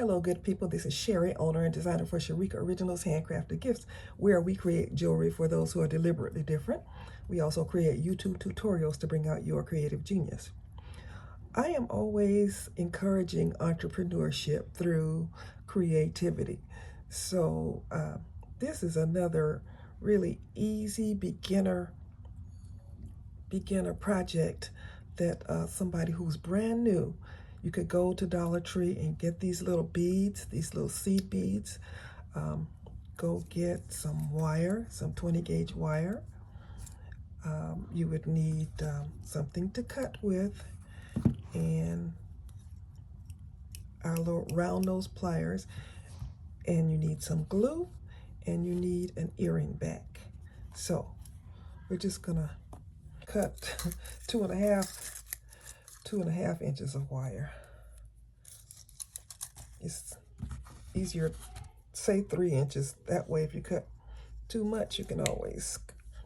Hello, good people. This is Sherry, owner and designer for Sharika Originals Handcrafted Gifts, where we create jewelry for those who are deliberately different. We also create YouTube tutorials to bring out your creative genius. I am always encouraging entrepreneurship through creativity. So this is another really easy beginner project that somebody who's brand new, you could go to Dollar Tree and get these little beads, these little seed beads. Go get some wire, some 20 gauge wire. You would need something to cut with, and our little round nose pliers, and you need some glue, and you need an earring back. So we're just gonna cut two and a half inches of wire. It's easier, say 3 inches. That way, if you cut too much, you can always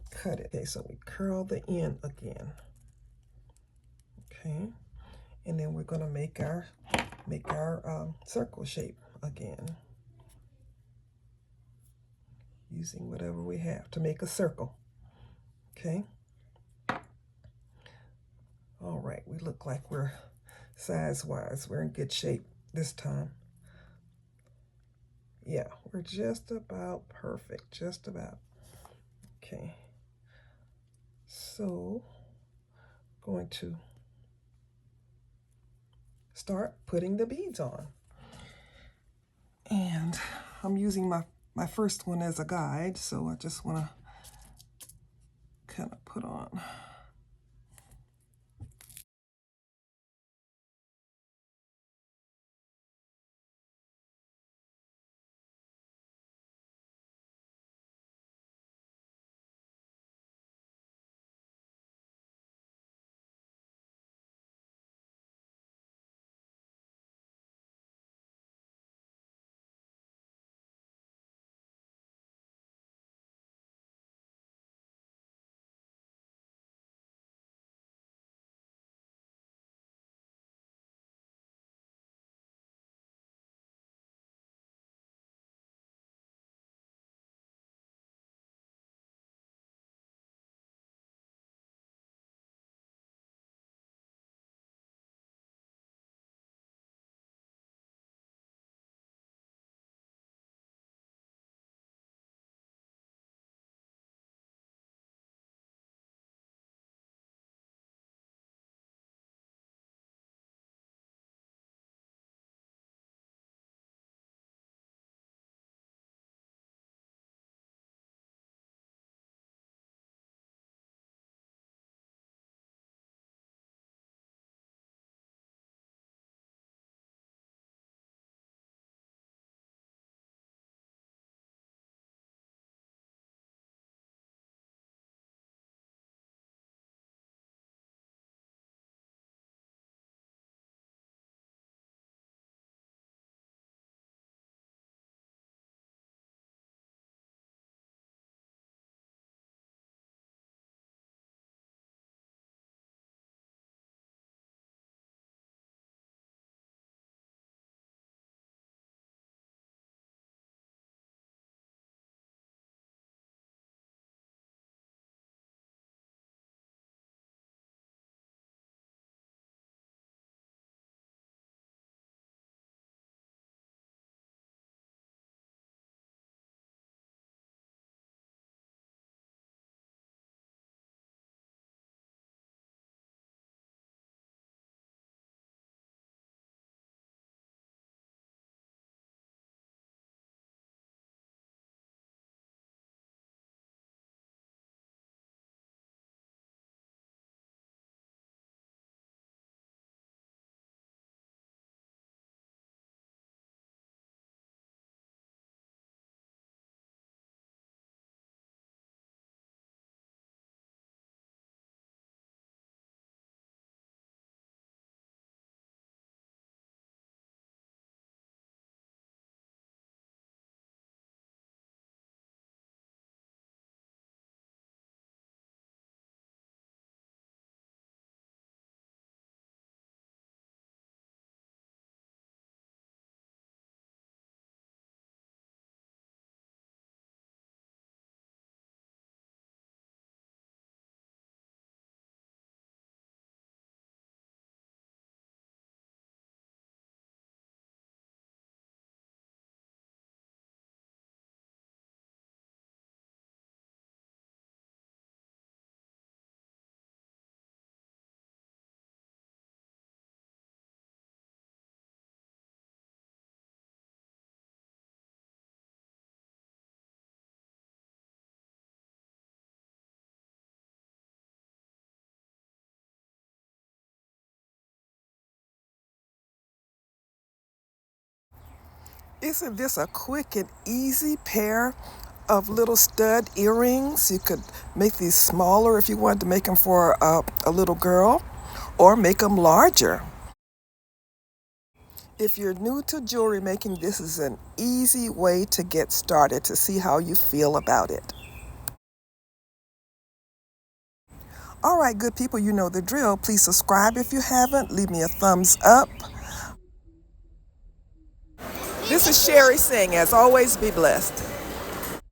cut it. Okay, so we curl the end again. Okay, and then we're gonna make our circle shape again, using whatever we have to make a circle. Okay. All right, we look like we're size-wise, we're in good shape this time. Yeah, we're just about perfect, just about. Okay, so going to start putting the beads on. And I'm using my first one as a guide, so I just want to kind of put on. Isn't this a quick and easy pair of little stud earrings? You could make these smaller if you wanted to make them for a little girl, or make them larger. If you're new to jewelry making, this is an easy way to get started to see how you feel about it. All right, good people, you know the drill. Please subscribe if you haven't. Leave me a thumbs up. This is Sherry saying, as always, be blessed.